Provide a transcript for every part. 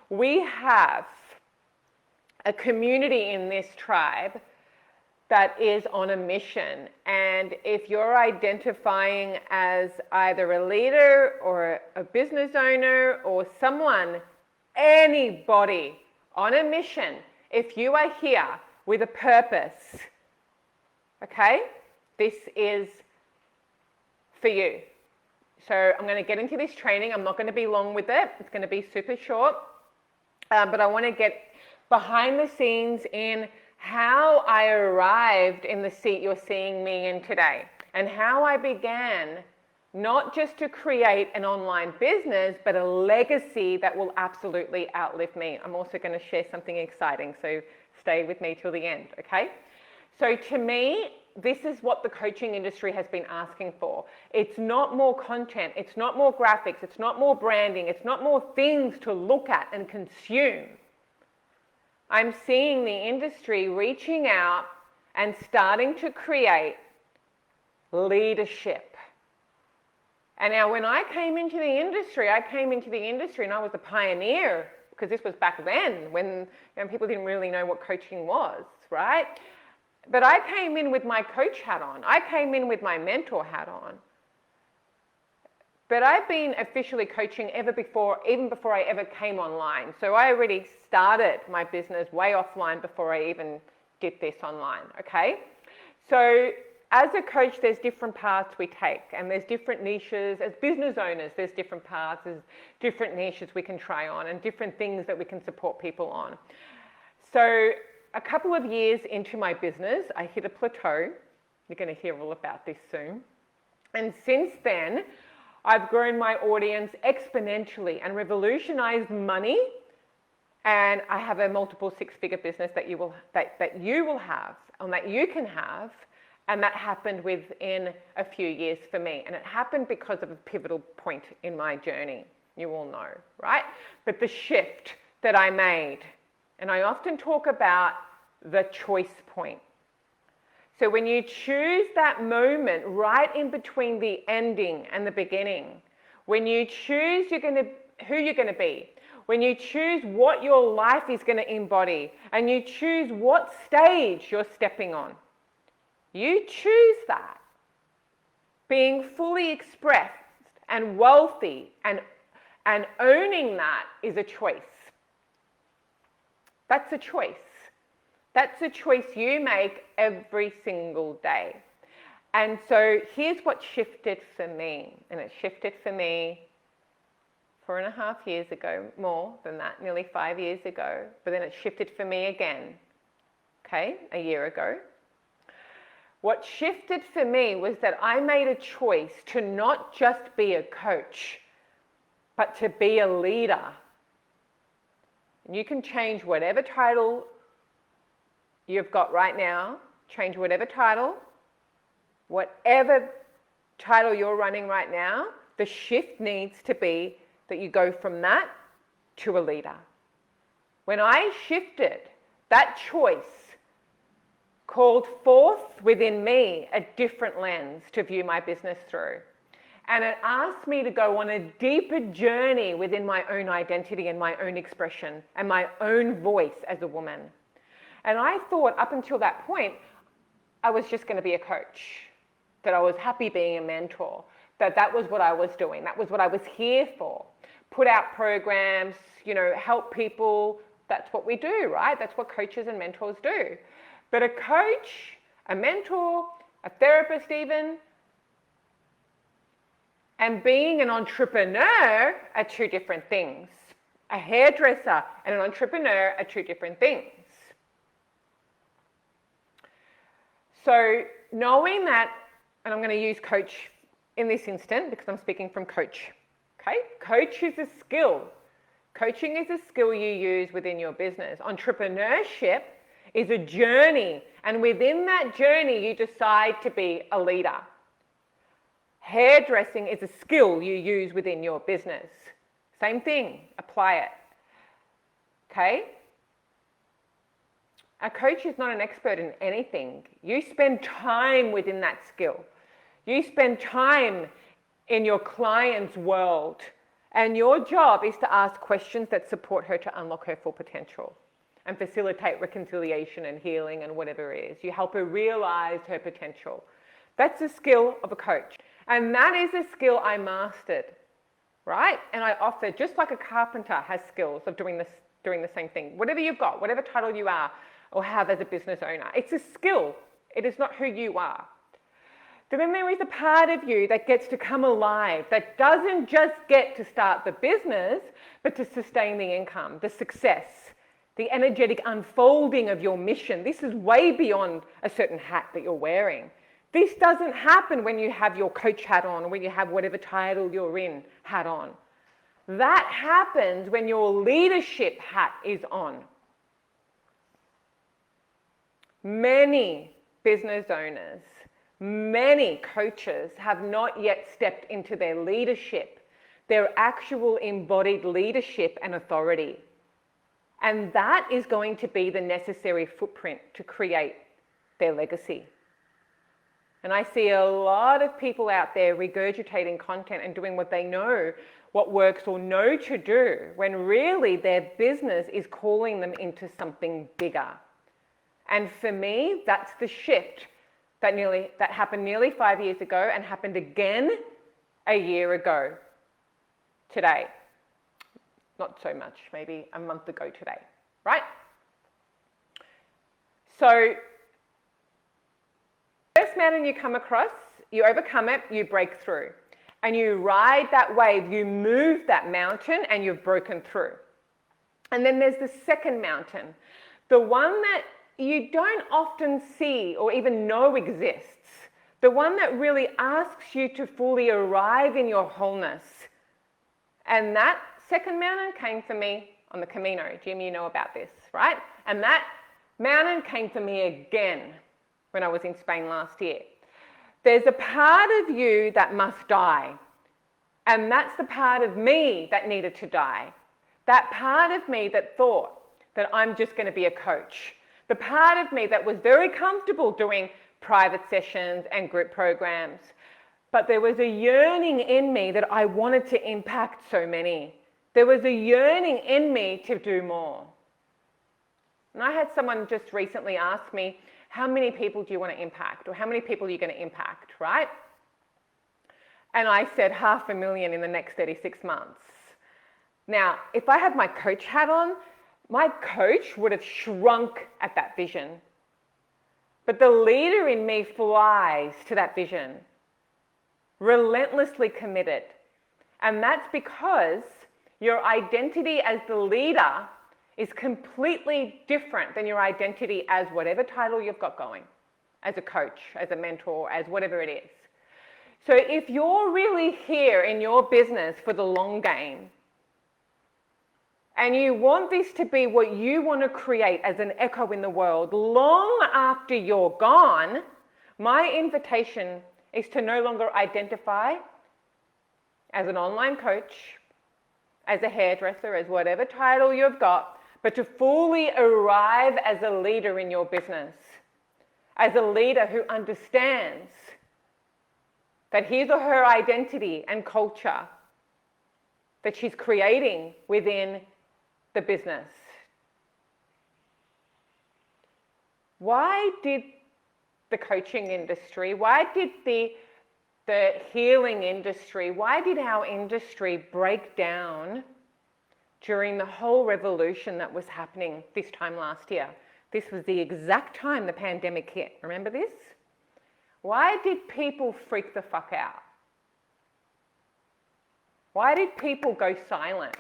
We have a community in this tribe that is on a mission. And if you're identifying as either a leader or a business owner or someone, anybody on a mission, if you are here with a purpose, okay, this is for you. So I'm going to get into this training. I'm not going to be long with it. It's going to be super short. But I want to get behind the scenes in how I arrived in the seat you're seeing me in today, and how I began not just to create an online business, but a legacy that will absolutely outlive me. I'm also going to share something exciting, so stay with me till the end, okay? So to me, this is what the coaching industry has been asking for. It's not more content, it's not more graphics, it's not more branding, it's not more things to look at and consume. I'm seeing the industry reaching out and starting to create leadership. And now when I came into the industry and I was a pioneer, because this was back then when people didn't really know what coaching was, right? But I came in with my coach hat on. I came in with my mentor hat on. But I've been officially coaching even before I ever came online. So I already started my business way offline before I even did this online, okay? So as a coach, there's different paths we take, and there's different niches. As business owners, there's different paths, there's different niches we can try on, and different things that we can support people on. So a couple of years into my business, I hit a plateau. You're going to hear all about this soon. And since then, I've grown my audience exponentially and revolutionized money. And I have a multiple six-figure business that you will have, and that you can have. And that happened within a few years for me. And it happened because of a pivotal point in my journey. You all know, right? But the shift that I made, and I often talk about the choice point. So when you choose that moment right in between the ending and the beginning, when you choose who you're going to be, when you choose what your life is going to embody, and you choose what stage you're stepping on, you choose that. Being fully expressed and wealthy and owning that is a choice. That's a choice. That's a choice you make every single day. And so here's what shifted for me. And it shifted for me 4.5 years ago, more than that, nearly 5 years ago. But then it shifted for me again, okay, a year ago. What shifted for me was that I made a choice to not just be a coach, but to be a leader. You can change whatever title you've got right now, change whatever title you're running right now. The shift needs to be that you go from that to a leader. When I shifted, that choice called forth within me a different lens to view my business through. And it asked me to go on a deeper journey within my own identity and my own expression and my own voice as a woman. And I thought up until that point, I was just going to be a coach, that I was happy being a mentor, that was what I was doing. That was what I was here for. Put out programs, help people. That's what we do, right? That's what coaches and mentors do. But a coach, a mentor, a therapist even, and being an entrepreneur are two different things. A hairdresser and an entrepreneur are two different things. So knowing that, and I'm going to use coach in this instant because I'm speaking from coach, okay? Coach is a skill. Coaching is a skill you use within your business. Entrepreneurship is a journey, and within that journey, you decide to be a leader. Hairdressing is a skill you use within your business. Same thing, apply it, okay? A coach is not an expert in anything. You spend time within that skill. You spend time in your client's world And your job is to ask questions that support her to unlock her full potential and facilitate reconciliation and healing and whatever it is. You help her realize her potential. That's the skill of a coach. And that is a skill I mastered, right? And I offer, just like a carpenter has skills of doing the same thing. Whatever you've got, whatever title you are or have as a business owner, it's a skill. It is not who you are. So then there is a part of you that gets to come alive, that doesn't just get to start the business, but to sustain the income, the success, the energetic unfolding of your mission. This is way beyond a certain hat that you're wearing. This doesn't happen when you have your coach hat on or when you have whatever title you're in hat on. That happens when your leadership hat is on. Many business owners, many coaches have not yet stepped into their leadership, their actual embodied leadership and authority. And that is going to be the necessary footprint to create their legacy. And I see a lot of people out there regurgitating content and doing what they know, what works or know to do, when really their business is calling them into something bigger. And for me, that's the shift that happened nearly 5 years ago and happened again a year ago today. Not so much, maybe a month ago today, right? So, first mountain you come across, you overcome it, you break through. And you ride that wave, you move that mountain and you've broken through. And then there's the second mountain, the one that you don't often see or even know exists, the one that really asks you to fully arrive in your wholeness. And that second mountain came for me on the Camino. Jim, you know about this, right? And that mountain came for me again when I was in Spain last year. There's a part of you that must die. And that's the part of me that needed to die. That part of me that thought that I'm just going to be a coach. The part of me that was very comfortable doing private sessions and group programs. But there was a yearning in me that I wanted to impact so many. There was a yearning in me to do more. And I had someone just recently ask me, how many people do you want to impact? Or how many people are you going to impact, right? And I said 500,000 in the next 36 months. Now, if I had my coach hat on, my coach would have shrunk at that vision. But the leader in me flies to that vision, relentlessly committed. And that's because your identity as the leader is completely different than your identity as whatever title you've got going, as a coach, as a mentor, as whatever it is. So if you're really here in your business for the long game, and you want this to be what you want to create as an echo in the world long after you're gone, my invitation is to no longer identify as an online coach, as a hairdresser, as whatever title you've got, but to fully arrive as a leader in your business, as a leader who understands that his or her identity and culture that she's creating within the business. Why did the coaching industry, why did the healing industry, why did our industry break down during the whole revolution that was happening this time last year? This was the exact time the pandemic hit. Remember this? Why did people freak the fuck out? Why did people go silent?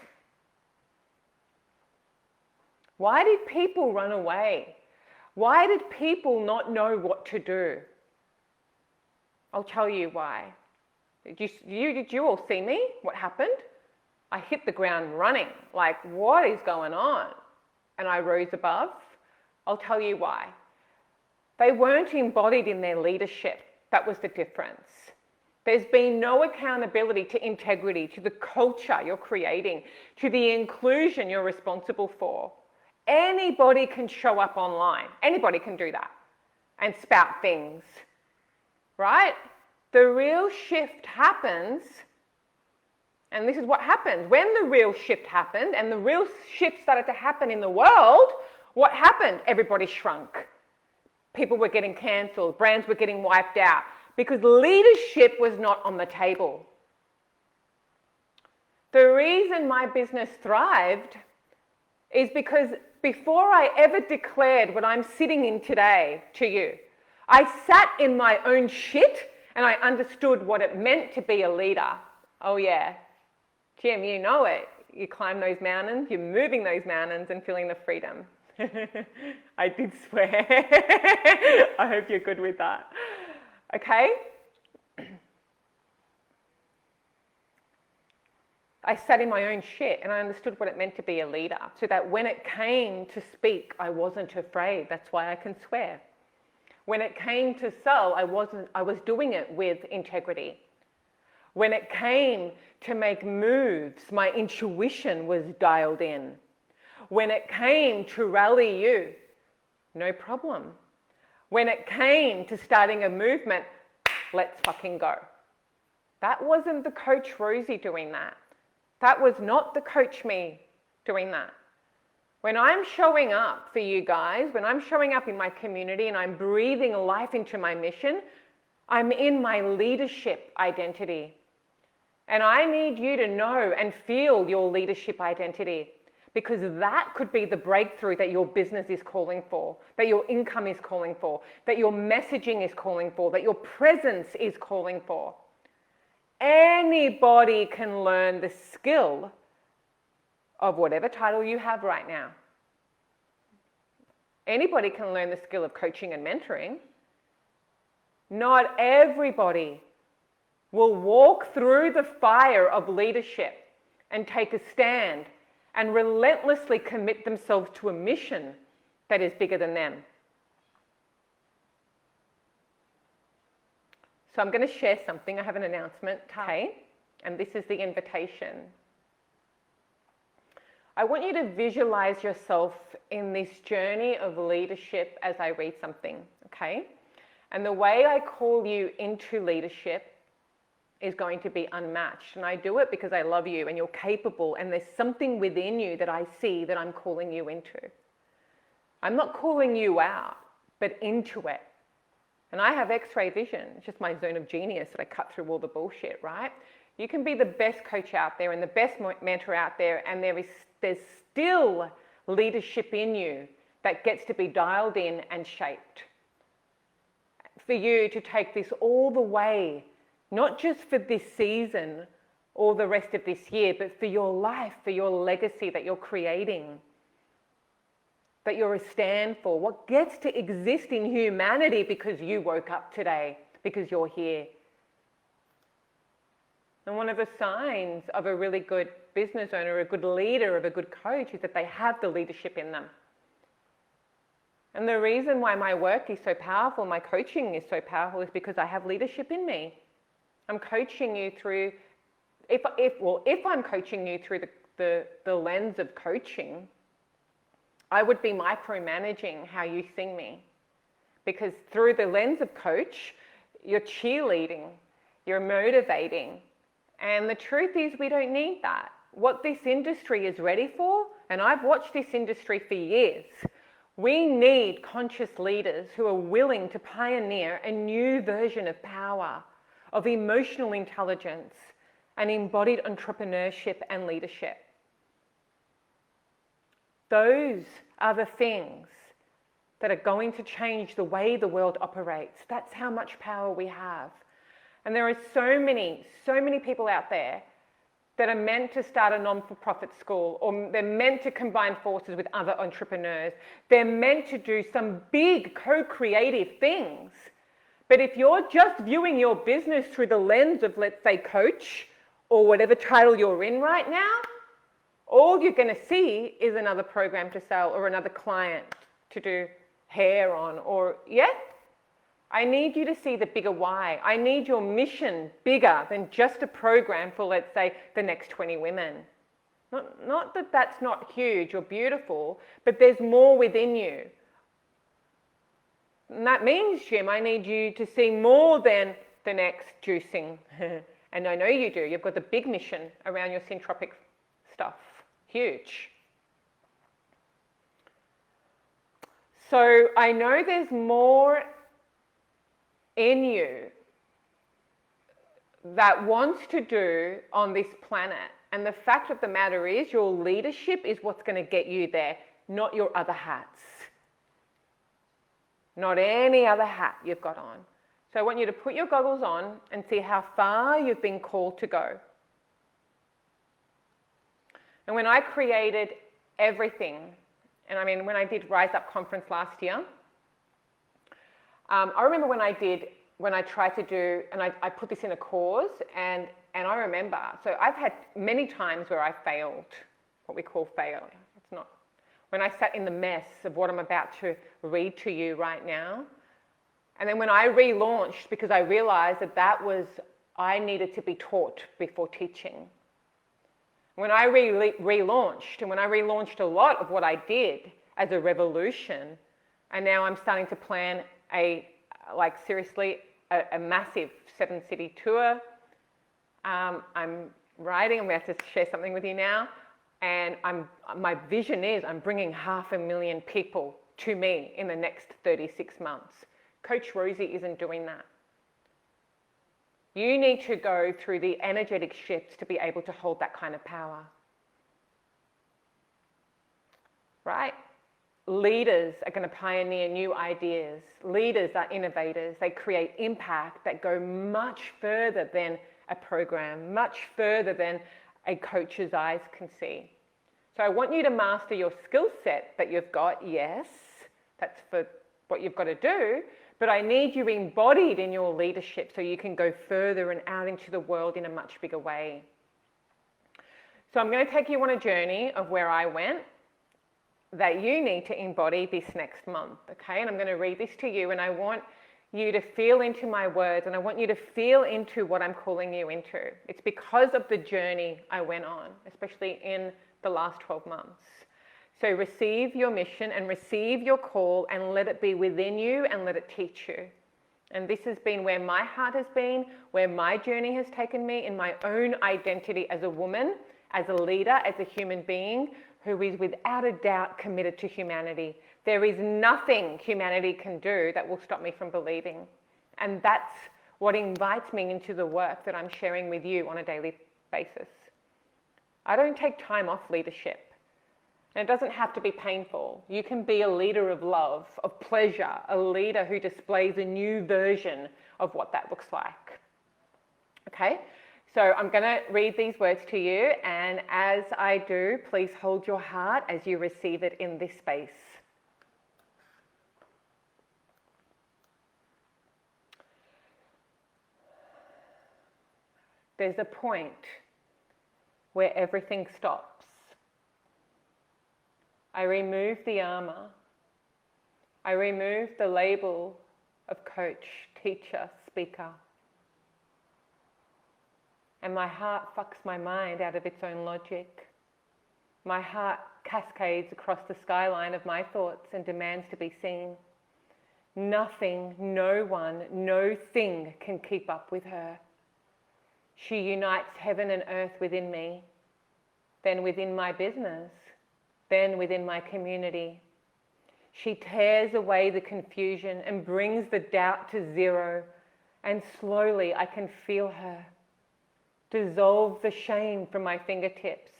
Why did people run away? Why did people not know what to do? I'll tell you why. Did you all see me? What happened? I hit the ground running. Like, what is going on? And I rose above. I'll tell you why. They weren't embodied in their leadership. That was the difference. There's been no accountability to integrity, to the culture you're creating, to the inclusion you're responsible for. Anybody can show up online. Anybody can do that and spout things, right? The real shift happens And this is what happened. When the real shift happened and the real shift started to happen in the world, what happened? Everybody shrunk. People were getting cancelled. Brands were getting wiped out because leadership was not on the table. The reason my business thrived is because before I ever declared what I'm sitting in today to you, I sat in my own shit and I understood what it meant to be a leader. Oh yeah, Jim, you know it. You climb those mountains, you're moving those mountains and feeling the freedom. I did swear. I hope you're good with that. Okay? I sat in my own shit and I understood what it meant to be a leader, so that when it came to speak, I wasn't afraid. That's why I can swear. When it came to sell, I was doing it with integrity. When it came to make moves, my intuition was dialed in. When it came to rally you, no problem. When it came to starting a movement, let's fucking go. That wasn't the coach Rosie doing that. That was not the coach me doing that. When I'm showing up for you guys, when I'm showing up in my community and I'm breathing life into my mission, I'm in my leadership identity. And I need you to know and feel your leadership identity, because that could be the breakthrough that your business is calling for, that your income is calling for, that your messaging is calling for, that your presence is calling for. Anybody can learn the skill of whatever title you have right now. Anybody can learn the skill of coaching and mentoring. Not everybody will walk through the fire of leadership and take a stand and relentlessly commit themselves to a mission that is bigger than them. So I'm going to share something. I have an announcement today, and this is the invitation. I want you to visualize yourself in this journey of leadership as I read something, okay? And the way I call you into leadership is going to be unmatched. And I do it because I love you and you're capable, and there's something within you that I see that I'm calling you into. I'm not calling you out, but into it. And I have X-ray vision. It's just my zone of genius that I cut through all the bullshit, right? You can be the best coach out there and the best mentor out there, and there's still leadership in you that gets to be dialed in and shaped. For you to take this all the way, not just for this season or the rest of this year, but for your life, for your legacy that you're creating, that you're a stand for, what gets to exist in humanity because you woke up today, because you're here. And one of the signs of a really good business owner, a good leader, of a good coach, is that they have the leadership in them. And the reason why my work is so powerful, my coaching is so powerful, is because I have leadership in me. I'm coaching you through, if I'm coaching you through the lens of coaching, I would be micromanaging how you sing me. Because through the lens of coach, you're cheerleading, you're motivating. And the truth is, we don't need that. What this industry is ready for, and I've watched this industry for years, we need conscious leaders who are willing to pioneer a new version of power, of emotional intelligence, and embodied entrepreneurship and leadership. Those are the things that are going to change the way the world operates. That's how much power we have. And there are so many people out there that are meant to start a non-for-profit school, or they're meant to combine forces with other entrepreneurs. They're meant to do some big co-creative things. But if you're just viewing your business through the lens of, let's say, coach, or whatever title you're in right now, all you're going to see is another program to sell or another client to do hair on, or, yeah? I need you to see the bigger why. I need your mission bigger than just a program for, let's say, the next 20 women. Not that that's not huge or beautiful, but there's more within you. And that means, Jim, I need you to see more than the next juicing And I know you do. You've got the big mission around your syntropic stuff. Huge. So I know there's more in you that wants to do on this planet. And the fact of the matter is your leadership is what's going to get you there, not your other hats. Not any other hat you've got on. So I want you to put your goggles on and see how far you've been called to go. And when I created everything, and I mean, when I did Rise Up conference last year, I remember when I tried to do, and I put this in a cause, and I remember, so I've had many times where I failed, what we call fail. It's not, when I sat in the mess of what I'm about to read to you right now, and then when I relaunched, because I realized that was, I needed to be taught before teaching. When I relaunched, and when I relaunched a lot of what I did as a revolution, and now I'm starting to plan seriously, a massive 7-city tour. I'm writing, I'm going to have to share something with you now, and my vision is I'm bringing 500,000 people to me in the next 36 months. Coach Rosie isn't doing that. You need to go through the energetic shifts to be able to hold that kind of power. Right? Leaders are going to pioneer new ideas. Leaders are innovators. They create impact that go much further than a program, much further than a coach's eyes can see. So I want you to master your skill set that you've got. Yes, that's for what you've got to do. But I need you embodied in your leadership so you can go further and out into the world in a much bigger way. So I'm going to take you on a journey of where I went that you need to embody this next month, okay? And I'm going to read this to you, and I want you to feel into my words, and I want you to feel into what I'm calling you into. It's because of the journey I went on, especially in the last 12 months. So receive your mission and receive your call and let it be within you and let it teach you. And this has been where my heart has been, where my journey has taken me in my own identity as a woman, as a leader, as a human being who is without a doubt committed to humanity. There is nothing humanity can do that will stop me from believing. And that's what invites me into the work that I'm sharing with you on a daily basis. I don't take time off leadership. And it doesn't have to be painful. You can be a leader of love, of pleasure, a leader who displays a new version of what that looks like. Okay? So I'm going to read these words to you, and as I do, please hold your heart as you receive it in this space. There's a point where everything stops. I remove the armor. I remove the label of coach, teacher, speaker. And my heart fucks my mind out of its own logic. My heart cascades across the skyline of my thoughts and demands to be seen. Nothing, no one, no thing can keep up with her. She unites heaven and earth within me, then within my business, then within my community. She tears away the confusion and brings the doubt to zero, and slowly I can feel her dissolve the shame from my fingertips,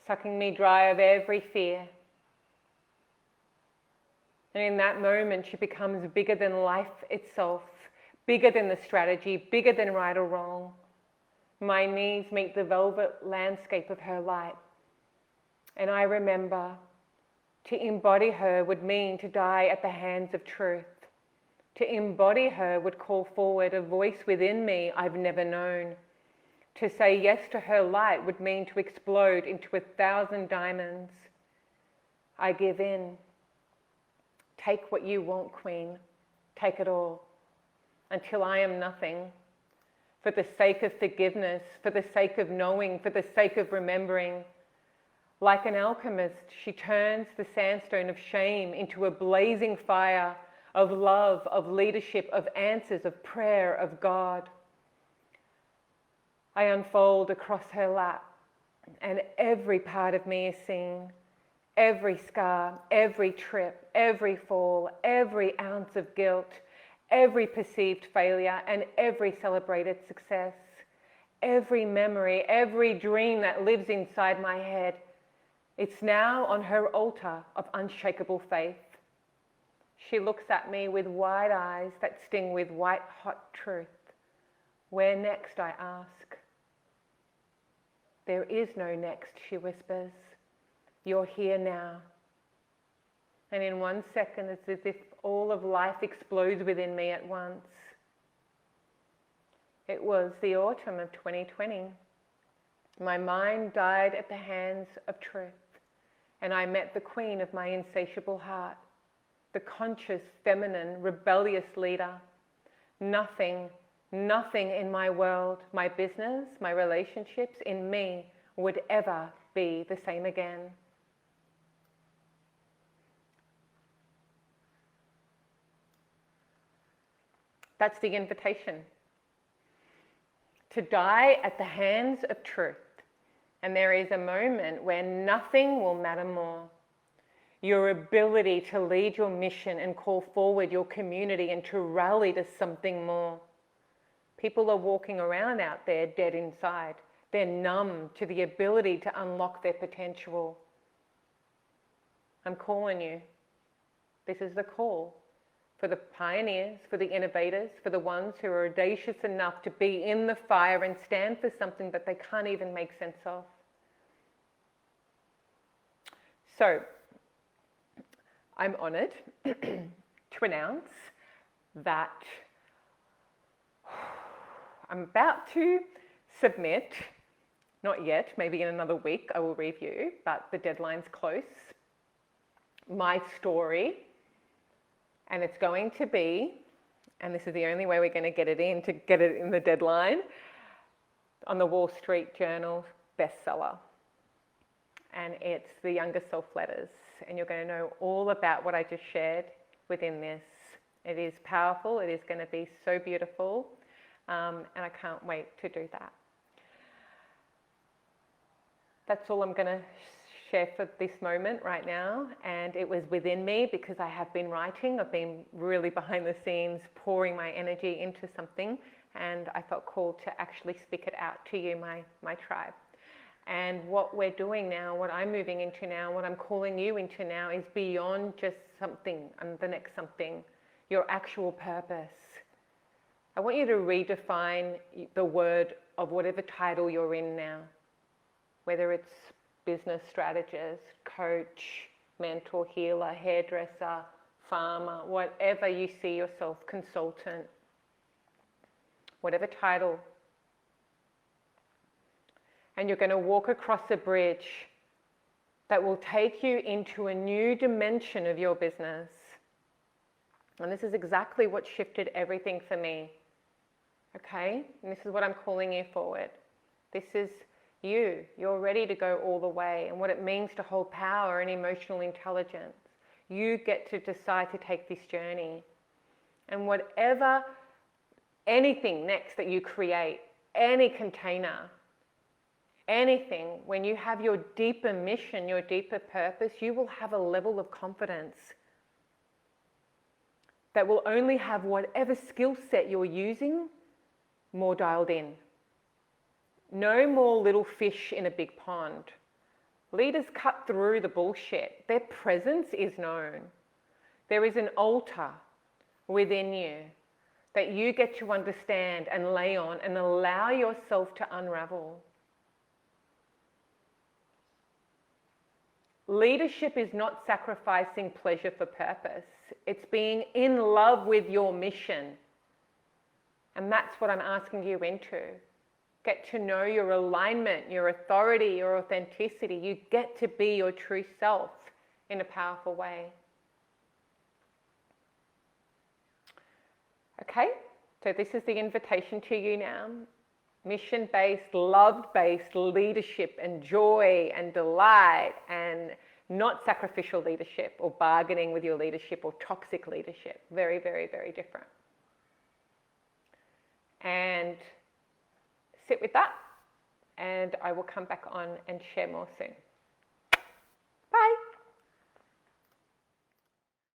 sucking me dry of every fear. And in that moment, she becomes bigger than life itself, bigger than the strategy, bigger than right or wrong. My knees meet the velvet landscape of her light. And I remember to embody her would mean to die at the hands of truth. To embody her would call forward a voice within me I've never known. To say yes to her light would mean to explode into 1,000 diamonds. I give in. Take what you want, Queen. Take it all. Until I am nothing. For the sake of forgiveness, for the sake of knowing, for the sake of remembering. Like an alchemist, she turns the sandstone of shame into a blazing fire of love, of leadership, of answers, of prayer, of God. I unfold across her lap, and every part of me is seen. Every scar, every trip, every fall, every ounce of guilt, every perceived failure, and every celebrated success. Every memory, every dream that lives inside my head, it's now on her altar of unshakable faith. She looks at me with wide eyes that sting with white-hot truth. Where next, I ask. There is no next, she whispers. You're here now. And in 1 second, it's as if all of life explodes within me at once. It was the autumn of 2020. My mind died at the hands of truth, and I met the queen of my insatiable heart, the conscious, feminine, rebellious leader. Nothing in my world, my business, my relationships, in me would ever be the same again. That's the invitation. To die at the hands of truth. And there is a moment where nothing will matter more. Your ability to lead your mission and call forward your community and to rally to something more. People are walking around out there dead inside. They're numb to the ability to unlock their potential. I'm calling you. This is the call for the pioneers, for the innovators, for the ones who are audacious enough to be in the fire and stand for something that they can't even make sense of. So, I'm honoured to announce that I'm about to submit, not yet, maybe in another week I will review, but the deadline's close, my story. And it's going to be, and this is the only way we're going to get it in the deadline, on the Wall Street Journal bestseller. And it's the Younger Self Letters. And you're going to know all about what I just shared within this. It is powerful. It is going to be so beautiful. And I can't wait to do that. That's all I'm going to share for this moment right now. And it was within me because I have been writing. I've been really behind the scenes pouring my energy into something, and I felt called to actually speak it out to you, my tribe. And what we're doing now, what I'm moving into now, what I'm calling you into now is beyond just something and the next something, your actual purpose. I want you to redefine the word of whatever title you're in now, whether it's business strategist, coach, mentor, healer, hairdresser, farmer, whatever you see yourself, consultant, whatever title. And you're going to walk across a bridge that will take you into a new dimension of your business. And this is exactly what shifted everything for me. Okay? And this is what I'm calling you forward. This is you. You're ready to go all the way, and what it means to hold power and emotional intelligence. You get to decide to take this journey. And whatever, anything next that you create, any container, anything, when you have your deeper mission, your deeper purpose, you will have a level of confidence that will only have whatever skill set you're using more dialed in. No more little fish in a big pond. Leaders cut through the bullshit. Their presence is known. There is an altar within you that you get to understand and lay on and allow yourself to unravel. Leadership is not sacrificing pleasure for purpose. It's being in love with your mission. And that's what I'm asking you into. Get to know your alignment, your authority, your authenticity. You get to be your true self in a powerful way. Okay, so this is the invitation to you now. Mission-based, love-based leadership and joy and delight and not sacrificial leadership or bargaining with your leadership or toxic leadership. Very, very, very different. And sit with that, and I will come back on and share more soon.